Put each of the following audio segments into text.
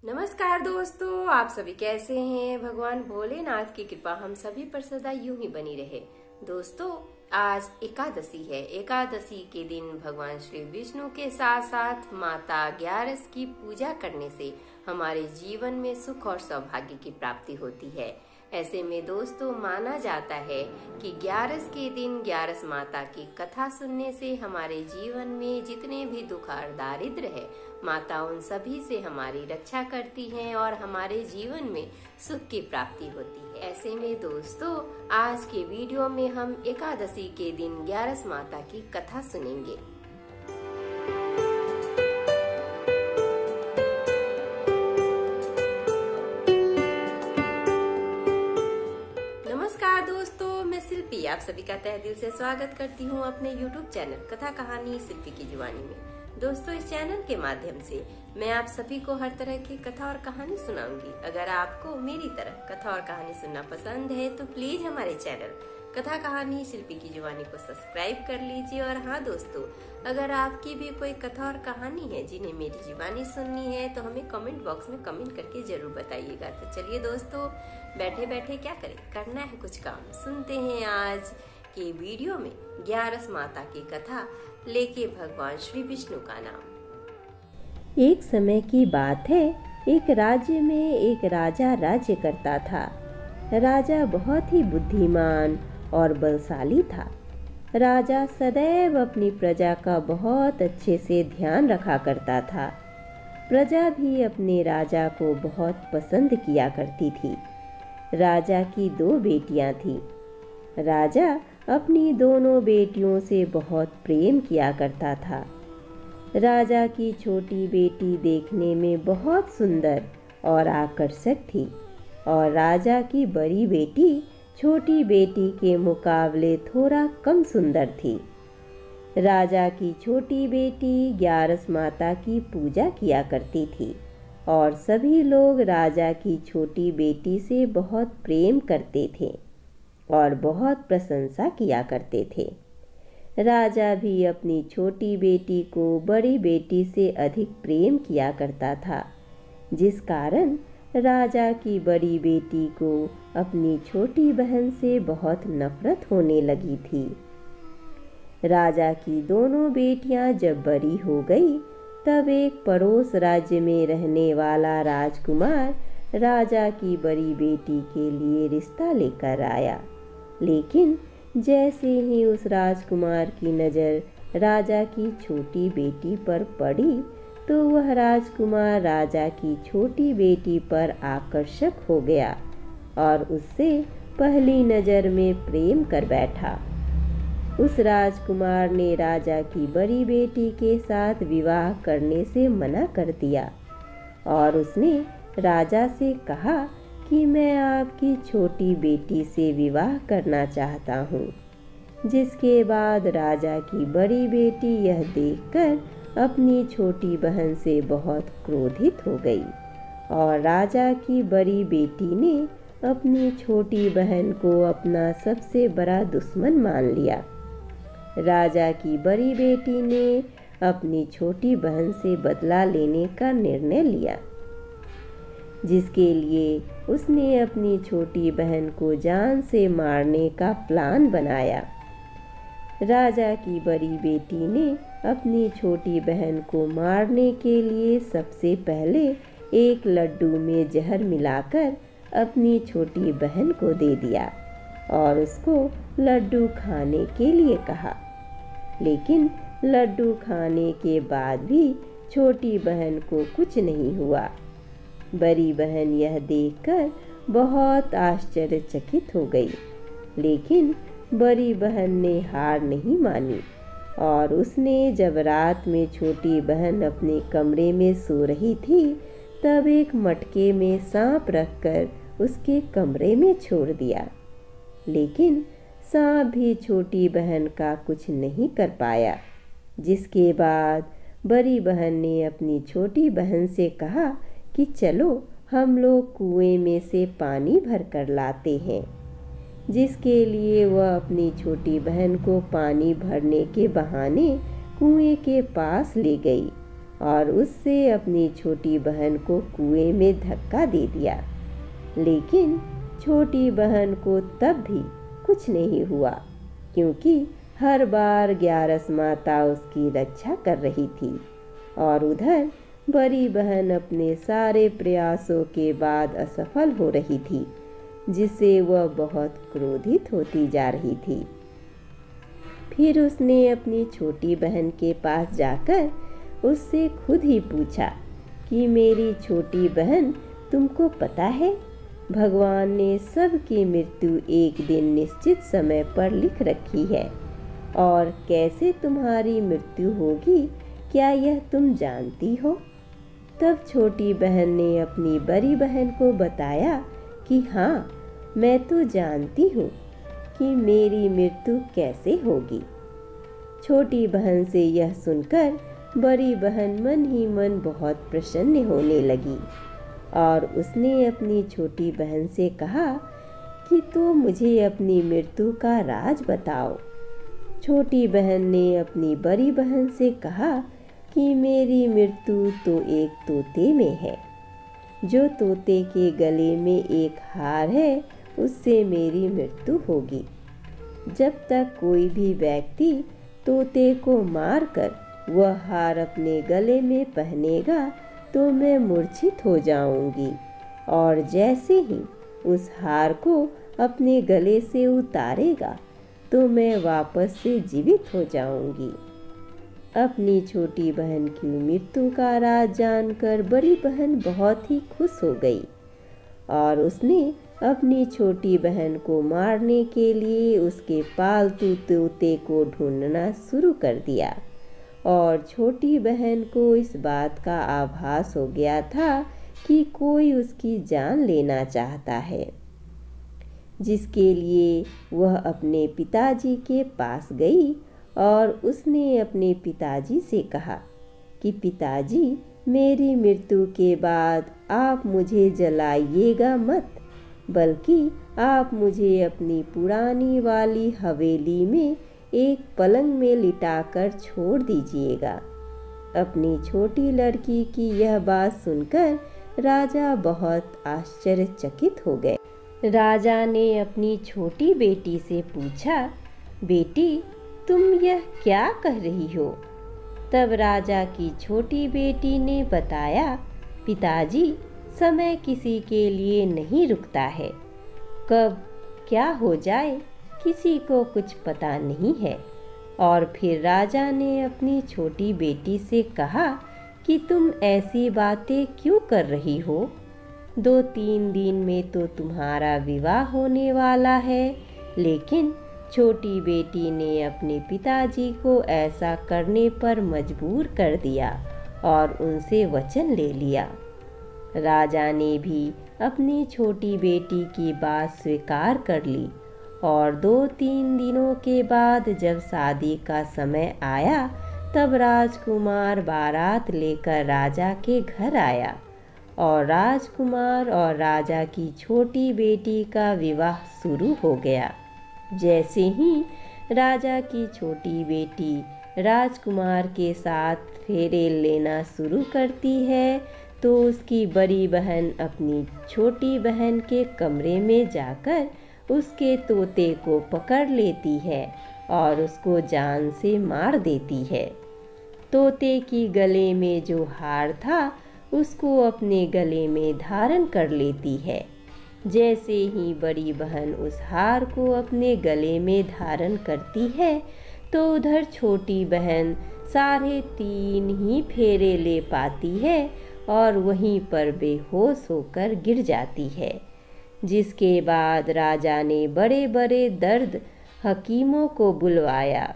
नमस्कार दोस्तों, आप सभी कैसे हैं। भगवान भोलेनाथ की कृपा हम सभी पर सदा यूं ही बनी रहे। दोस्तों, आज एकादशी है। एकादशी के दिन भगवान श्री विष्णु के साथ साथ माता ग्यारस की पूजा करने से हमारे जीवन में सुख और सौभाग्य की प्राप्ति होती है। ऐसे में दोस्तों, माना जाता है कि ग्यारस के दिन ग्यारस माता की कथा सुनने से हमारे जीवन में जितने भी दुख और दारिद्र है, माता उन सभी से हमारी रक्षा करती हैं और हमारे जीवन में सुख की प्राप्ति होती है। ऐसे में दोस्तों, आज के वीडियो में हम एकादशी के दिन ग्यारस माता की कथा सुनेंगे। नमस्कार दोस्तों, मैं शिल्पी आप सभी का तहे दिल से स्वागत करती हूँ अपने YouTube चैनल कथा कहानी शिल्पी की जुबानी में। दोस्तों, इस चैनल के माध्यम से मैं आप सभी को हर तरह की कथा और कहानी सुनाऊंगी। अगर आपको मेरी तरह कथा और कहानी सुनना पसंद है तो प्लीज हमारे चैनल कथा कहानी शिल्पी की जुबानी को सब्सक्राइब कर लीजिए। और हाँ दोस्तों, अगर आपकी भी कोई कथा और कहानी है जिन्हें मेरी जुबानी सुननी है तो हमें कमेंट बॉक्स में कमेंट करके जरूर बताइएगा। तो चलिए दोस्तों, बैठे बैठे क्या करें, करना है कुछ काम। सुनते हैं आज के वीडियो में ग्यारस माता की कथा लेके भगवान श्री विष्णु का नाम। एक समय की बात है, एक राज्य में एक राजा राज्य करता था। राजा बहुत ही बुद्धिमान और बलशाली था। राजा सदैव अपनी प्रजा का बहुत अच्छे से ध्यान रखा करता था। प्रजा भी अपने राजा को बहुत पसंद किया करती थी। राजा की 2 बेटियां थीं। राजा अपनी दोनों बेटियों से बहुत प्रेम किया करता था। राजा की छोटी बेटी देखने में बहुत सुंदर और आकर्षक थी और राजा की बड़ी बेटी छोटी बेटी के मुकाबले थोड़ा कम सुंदर थी। राजा की छोटी बेटी ग्यारस माता की पूजा किया करती थी और सभी लोग राजा की छोटी बेटी से बहुत प्रेम करते थे और बहुत प्रशंसा किया करते थे। राजा भी अपनी छोटी बेटी को बड़ी बेटी से अधिक प्रेम किया करता था, जिस कारण राजा की बड़ी बेटी को अपनी छोटी बहन से बहुत नफरत होने लगी थी। राजा की दोनों बेटियां जब बड़ी हो गई, तब एक पड़ोस राज्य में रहने वाला राजकुमार राजा की बड़ी बेटी के लिए रिश्ता लेकर आया। लेकिन जैसे ही उस राजकुमार की नज़र राजा की छोटी बेटी पर पड़ी, तो वह राजकुमार राजा की छोटी बेटी पर आकर्षक हो गया और उससे पहली नज़र में प्रेम कर बैठा। उस राजकुमार ने राजा की बड़ी बेटी के साथ विवाह करने से मना कर दिया और उसने राजा से कहा कि मैं आपकी छोटी बेटी से विवाह करना चाहता हूँ। जिसके बाद राजा की बड़ी बेटी यह देखकर अपनी छोटी बहन से बहुत क्रोधित हो गई और राजा की बड़ी बेटी ने अपनी छोटी बहन को अपना सबसे बड़ा दुश्मन मान लिया। राजा की बड़ी बेटी ने अपनी छोटी बहन से बदला लेने का निर्णय लिया, जिसके लिए उसने अपनी छोटी बहन को जान से मारने का प्लान बनाया। राजा की बड़ी बेटी ने अपनी छोटी बहन को मारने के लिए सबसे पहले एक लड्डू में जहर मिलाकर अपनी छोटी बहन को दे दिया और उसको लड्डू खाने के लिए कहा। लेकिन लड्डू खाने के बाद भी छोटी बहन को कुछ नहीं हुआ। बड़ी बहन यह देखकर बहुत आश्चर्यचकित हो गई, लेकिन बड़ी बहन ने हार नहीं मानी और उसने जब रात में छोटी बहन अपने कमरे में सो रही थी, तब एक मटके में सांप रखकर उसके कमरे में छोड़ दिया। लेकिन सांप भी छोटी बहन का कुछ नहीं कर पाया। जिसके बाद बड़ी बहन ने अपनी छोटी बहन से कहा कि चलो हम लोग कुएं में से पानी भर कर लाते हैं। जिसके लिए वह अपनी छोटी बहन को पानी भरने के बहाने कुएं के पास ले गई और उससे अपनी छोटी बहन को कुएं में धक्का दे दिया। लेकिन छोटी बहन को तब भी कुछ नहीं हुआ, क्योंकि हर बार ग्यारस माता उसकी रक्षा कर रही थी। और उधर बड़ी बहन अपने सारे प्रयासों के बाद असफल हो रही थी, जिससे वह बहुत क्रोधित होती जा रही थी। फिर उसने अपनी छोटी बहन के पास जाकर उससे खुद ही पूछा कि मेरी छोटी बहन, तुमको पता है भगवान ने सबकी मृत्यु एक दिन निश्चित समय पर लिख रखी है, और कैसे तुम्हारी मृत्यु होगी क्या यह तुम जानती हो? तब छोटी बहन ने अपनी बड़ी बहन को बताया कि हाँ, मैं तो जानती हूँ कि मेरी मृत्यु कैसे होगी। छोटी बहन से यह सुनकर बड़ी बहन मन ही मन बहुत प्रसन्न होने लगी, और उसने अपनी छोटी बहन से कहा कि तो मुझे अपनी मृत्यु का राज बताओ। छोटी बहन ने अपनी बड़ी बहन से कहा कि मेरी मृत्यु तो एक तोते में है। जो तोते के गले में एक हार है, उससे मेरी मृत्यु होगी। जब तक कोई भी व्यक्ति तोते को मारकर वह हार अपने गले में पहनेगा तो मैं मूर्छित हो जाऊंगी, और जैसे ही उस हार को अपने गले से उतारेगा तो मैं वापस से जीवित हो जाऊंगी। अपनी छोटी बहन की मृत्यु का राज जानकर बड़ी बहन बहुत ही खुश हो गई, और उसने अपनी छोटी बहन को मारने के लिए उसके पालतू तोते को ढूंढना शुरू कर दिया। और छोटी बहन को इस बात का आभास हो गया था कि कोई उसकी जान लेना चाहता है, जिसके लिए वह अपने पिताजी के पास गई और उसने अपने पिताजी से कहा कि पिताजी, मेरी मृत्यु के बाद आप मुझे जलाइएगा मत, बल्कि आप मुझे अपनी पुरानी वाली हवेली में एक पलंग में लिटाकर छोड़ दीजिएगा। अपनी छोटी लड़की की यह बात सुनकर राजा बहुत आश्चर्यचकित हो गए। राजा ने अपनी छोटी बेटी से पूछा, बेटी, तुम यह क्या कह रही हो? तब राजा की छोटी बेटी ने बताया, पिताजी, समय किसी के लिए नहीं रुकता है। कब क्या हो जाए किसी को कुछ पता नहीं है। और फिर राजा ने अपनी छोटी बेटी से कहा कि तुम ऐसी बातें क्यों कर रही हो? 2-3 दिन में तो तुम्हारा विवाह होने वाला है। लेकिन छोटी बेटी ने अपने पिताजी को ऐसा करने पर मजबूर कर दिया और उनसे वचन ले लिया। राजा ने भी अपनी छोटी बेटी की बात स्वीकार कर ली, और 2-3 दिनों के बाद जब शादी का समय आया तब राजकुमार बारात लेकर राजा के घर आया, और राजकुमार और राजा की छोटी बेटी का विवाह शुरू हो गया। जैसे ही राजा की छोटी बेटी राजकुमार के साथ फेरे लेना शुरू करती है तो उसकी बड़ी बहन अपनी छोटी बहन के कमरे में जाकर उसके तोते को पकड़ लेती है और उसको जान से मार देती है। तोते की गले में जो हार था उसको अपने गले में धारण कर लेती है। जैसे ही बड़ी बहन उस हार को अपने गले में धारण करती है तो उधर छोटी बहन 3.5 ही फेरे ले पाती है और वहीं पर बेहोश होकर गिर जाती है। जिसके बाद राजा ने बड़े बड़े दर्द हकीमों को बुलवाया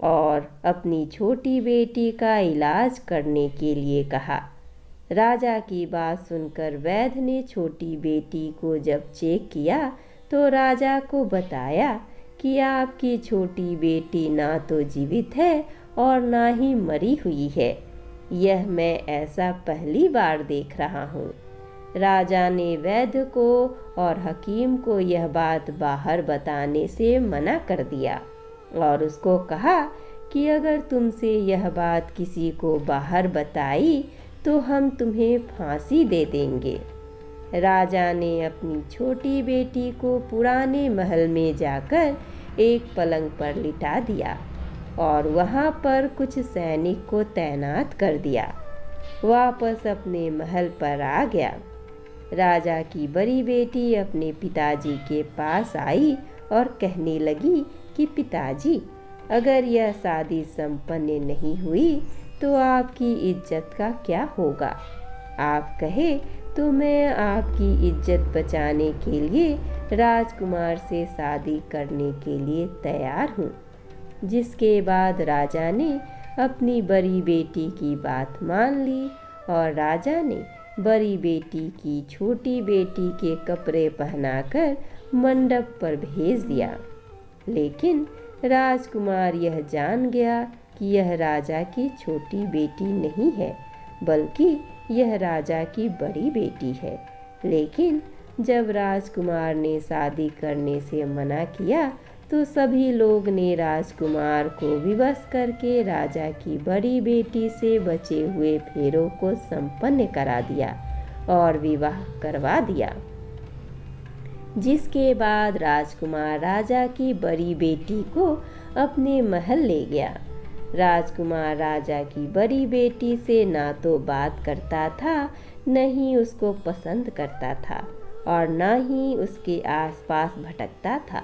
और अपनी छोटी बेटी का इलाज करने के लिए कहा। राजा की बात सुनकर वैद्य ने छोटी बेटी को जब चेक किया तो राजा को बताया कि आपकी छोटी बेटी ना तो जीवित है और ना ही मरी हुई है। यह मैं ऐसा पहली बार देख रहा हूँ। राजा ने वैद्य को और हकीम को यह बात बाहर बताने से मना कर दिया और उसको कहा कि अगर तुमसे यह बात किसी को बाहर बताई तो हम तुम्हें फांसी दे देंगे। राजा ने अपनी छोटी बेटी को पुराने महल में जाकर एक पलंग पर लिटा दिया और वहाँ पर कुछ सैनिक को तैनात कर दिया। वापस अपने महल पर आ गया। राजा की बड़ी बेटी अपने पिताजी के पास आई और कहने लगी कि पिताजी, अगर यह शादी संपन्न नहीं हुई तो आपकी इज्जत का क्या होगा? आप कहे तो मैं आपकी इज्जत बचाने के लिए राजकुमार से शादी करने के लिए तैयार हूँ। जिसके बाद राजा ने अपनी बड़ी बेटी की बात मान ली और राजा ने बड़ी बेटी की छोटी बेटी के कपड़े पहनाकर मंडप पर भेज दिया। लेकिन राजकुमार यह जान गया कि यह राजा की छोटी बेटी नहीं है, बल्कि यह राजा की बड़ी बेटी है। लेकिन जब राजकुमार ने शादी करने से मना किया तो सभी लोग ने राजकुमार को विवश करके राजा की बड़ी बेटी से बचे हुए फेरों को संपन्न करा दिया और विवाह करवा दिया। जिसके बाद राजकुमार राजा की बड़ी बेटी को अपने महल ले गया। राजकुमार राजा की बड़ी बेटी से ना तो बात करता था, न ही उसको पसंद करता था और न ही उसके आसपास भटकता था।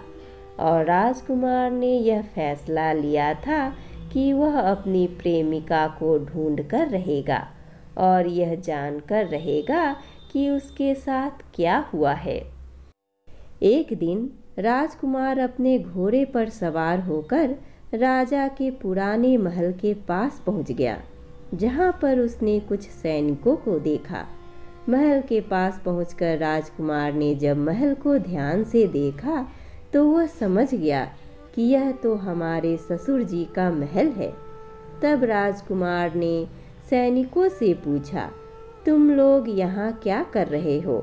और राजकुमार ने यह फैसला लिया था कि वह अपनी प्रेमिका को ढूंढ कर रहेगा और यह जानकर रहेगा कि उसके साथ क्या हुआ है। एक दिन राजकुमार अपने घोड़े पर सवार होकर राजा के पुराने महल के पास पहुंच गया, जहां पर उसने कुछ सैनिकों को देखा। महल के पास पहुंचकर राजकुमार ने जब महल को ध्यान से देखा तो वह समझ गया कि यह तो हमारे ससुर जी का महल है। तब राजकुमार ने सैनिकों से पूछा, तुम लोग यहाँ क्या कर रहे हो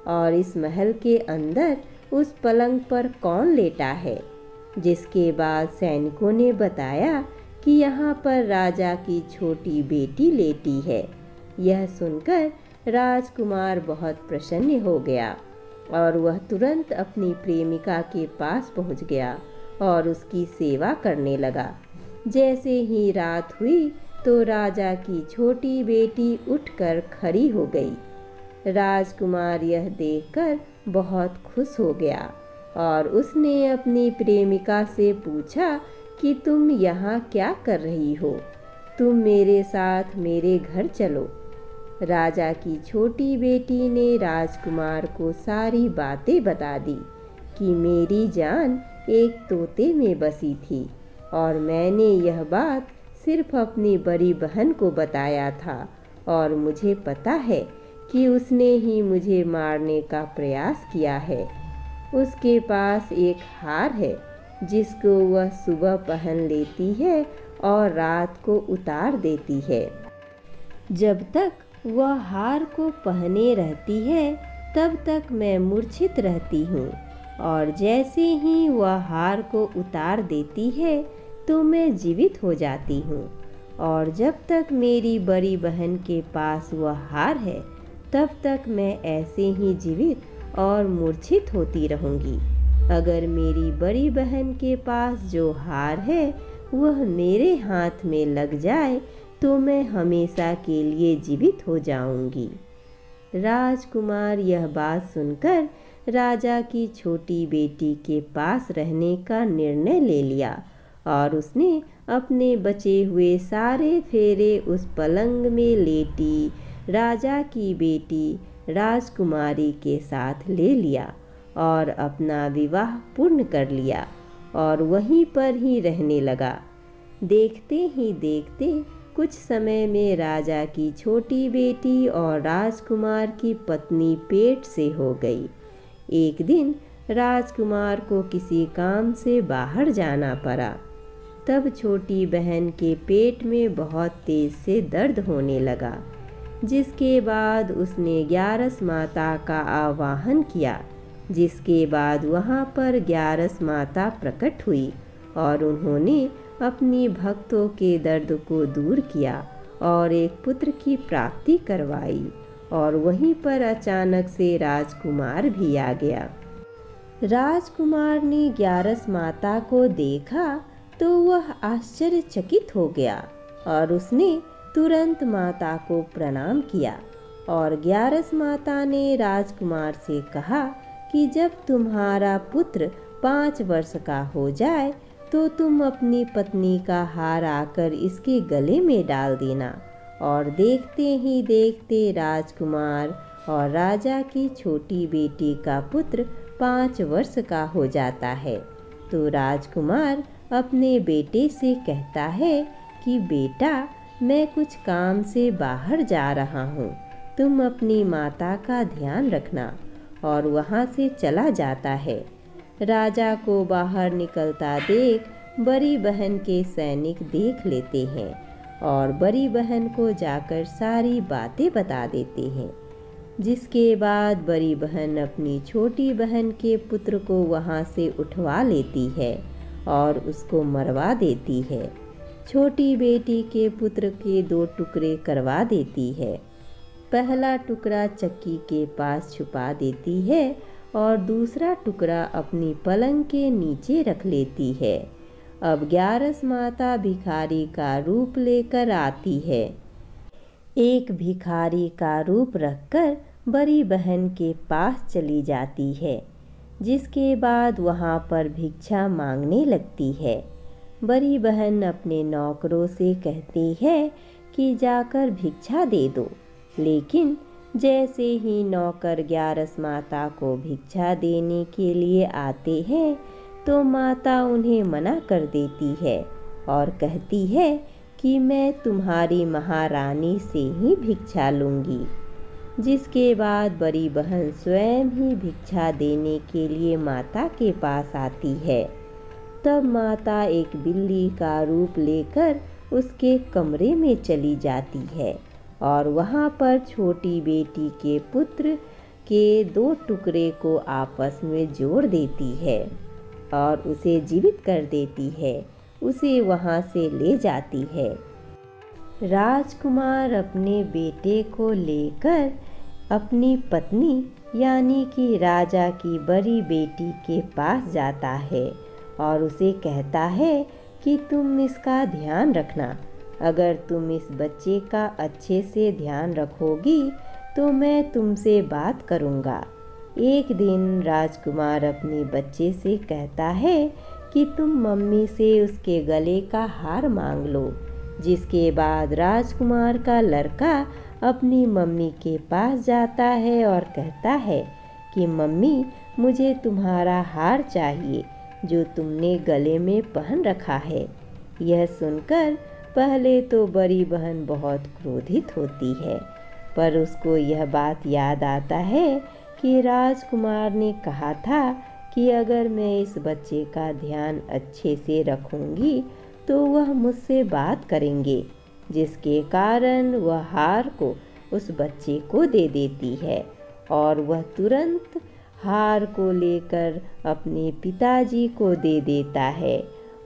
और इस महल के अंदर उस पलंग पर कौन लेटा है? जिसके बाद सैनिकों ने बताया कि यहाँ पर राजा की छोटी बेटी लेटी है। यह सुनकर राजकुमार बहुत प्रसन्न हो गया और वह तुरंत अपनी प्रेमिका के पास पहुंच गया और उसकी सेवा करने लगा। जैसे ही रात हुई तो राजा की छोटी बेटी उठकर खड़ी हो गई। राजकुमार यह देखकर बहुत खुश हो गया और उसने अपनी प्रेमिका से पूछा कि तुम यहाँ क्या कर रही हो? तुम मेरे साथ मेरे घर चलो। राजा की छोटी बेटी ने राजकुमार को सारी बातें बता दी कि मेरी जान एक तोते में बसी थी और मैंने यह बात सिर्फ अपनी बड़ी बहन को बताया था और मुझे पता है कि उसने ही मुझे मारने का प्रयास किया है। उसके पास एक हार है जिसको वह सुबह पहन लेती है और रात को उतार देती है। जब तक वह हार को पहने रहती है तब तक मैं मूर्छित रहती हूँ और जैसे ही वह हार को उतार देती है तो मैं जीवित हो जाती हूँ और जब तक मेरी बड़ी बहन के पास वह हार है तब तक मैं ऐसे ही जीवित और मूर्छित होती रहूँगी। अगर मेरी बड़ी बहन के पास जो हार है वह मेरे हाथ में लग जाए तो मैं हमेशा के लिए जीवित हो जाऊंगी। राजकुमार यह बात सुनकर राजा की छोटी बेटी के पास रहने का निर्णय ले लिया और उसने अपने बचे हुए सारे फेरे उस पलंग में लेटी राजा की बेटी राजकुमारी के साथ ले लिया और अपना विवाह पूर्ण कर लिया और वहीं पर ही रहने लगा। देखते ही देखते कुछ समय में राजा की छोटी बेटी और राजकुमार की पत्नी पेट से हो गई। एक दिन राजकुमार को किसी काम से बाहर जाना पड़ा। तब छोटी बहन के पेट में बहुत तेज से दर्द होने लगा, जिसके बाद उसने ग्यारस माता का आवाहन किया। जिसके बाद वहाँ पर ग्यारस माता प्रकट हुई और उन्होंने अपनी भक्तों के दर्द को दूर किया और एक पुत्र की प्राप्ति करवाई। और वहीं पर अचानक से राजकुमार भी आ गया। राजकुमार ने ग्यारस माता को देखा तो वह आश्चर्यचकित हो गया और उसने तुरंत माता को प्रणाम किया। और ग्यारस माता ने राजकुमार से कहा कि जब तुम्हारा पुत्र 5 वर्ष का हो जाए तो तुम अपनी पत्नी का हार आकर इसके गले में डाल देना। और देखते ही देखते राजकुमार और राजा की छोटी बेटी का पुत्र 5 वर्ष का हो जाता है। तो राजकुमार अपने बेटे से कहता है कि बेटा, मैं कुछ काम से बाहर जा रहा हूँ, तुम अपनी माता का ध्यान रखना। और वहाँ से चला जाता है। राजा को बाहर निकलता देख बड़ी बहन के सैनिक देख लेते हैं और बड़ी बहन को जाकर सारी बातें बता देते हैं। जिसके बाद बड़ी बहन अपनी छोटी बहन के पुत्र को वहाँ से उठवा लेती है और उसको मरवा देती है। छोटी बेटी के पुत्र के 2 टुकड़े करवा देती है। पहला टुकड़ा चक्की के पास छुपा देती है और दूसरा टुकड़ा अपनी पलंग के नीचे रख लेती है। अब ग्यारस माता भिखारी का रूप लेकर आती है। एक भिखारी का रूप रखकर बड़ी बहन के पास चली जाती है। जिसके बाद वहाँ पर भिक्षा मांगने लगती है। बड़ी बहन अपने नौकरों से कहती है कि जाकर भिक्षा दे दो। लेकिन जैसे ही नौकर ग्यारस माता को भिक्षा देने के लिए आते हैं तो माता उन्हें मना कर देती है और कहती है कि मैं तुम्हारी महारानी से ही भिक्षा लूँगी। जिसके बाद बड़ी बहन स्वयं ही भिक्षा देने के लिए माता के पास आती है। तब माता एक बिल्ली का रूप लेकर उसके कमरे में चली जाती है और वहाँ पर छोटी बेटी के पुत्र के 2 टुकड़े को आपस में जोड़ देती है और उसे जीवित कर देती है। उसे वहाँ से ले जाती है। राजकुमार अपने बेटे को लेकर अपनी पत्नी यानी कि राजा की बड़ी बेटी के पास जाता है और उसे कहता है कि तुम इसका ध्यान रखना। अगर तुम इस बच्चे का अच्छे से ध्यान रखोगी तो मैं तुमसे बात करूँगा। एक दिन राजकुमार अपने बच्चे से कहता है कि तुम मम्मी से उसके गले का हार मांग लो। जिसके बाद राजकुमार का लड़का अपनी मम्मी के पास जाता है और कहता है कि मम्मी, मुझे तुम्हारा हार चाहिए जो तुमने गले में पहन रखा है। यह सुनकर पहले तो बड़ी बहन बहुत क्रोधित होती है, पर उसको यह बात याद आता है कि राजकुमार ने कहा था कि अगर मैं इस बच्चे का ध्यान अच्छे से रखूंगी तो वह मुझसे बात करेंगे। जिसके कारण वह हार को उस बच्चे को दे देती है और वह तुरंत हार को लेकर अपने पिताजी को दे देता है।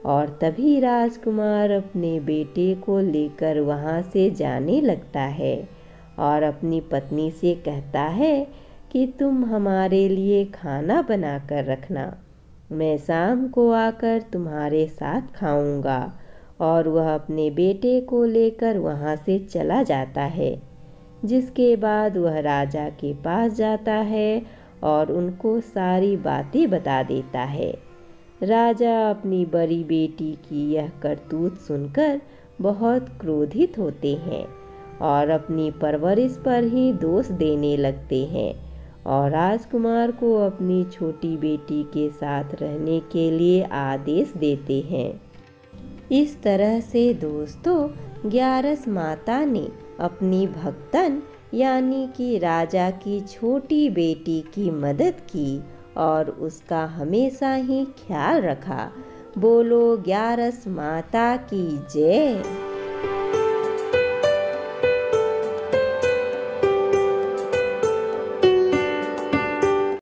और तभी राजकुमार अपने बेटे को लेकर वहाँ से जाने लगता है और अपनी पत्नी से कहता है कि तुम हमारे लिए खाना बना कर रखना, मैं शाम को आकर तुम्हारे साथ खाऊंगा। और वह अपने बेटे को लेकर वहाँ से चला जाता है। जिसके बाद वह राजा के पास जाता है और उनको सारी बातें बता देता है। राजा अपनी बड़ी बेटी की यह करतूत सुनकर बहुत क्रोधित होते हैं और अपनी परवरिश पर ही दोष देने लगते हैं और राजकुमार को अपनी छोटी बेटी के साथ रहने के लिए आदेश देते हैं। इस तरह से दोस्तों, ग्यारस माता ने अपनी भक्तन यानी कि राजा की छोटी बेटी की मदद की और उसका हमेशा ही ख्याल रखा। बोलो ग्यारस माता की जय।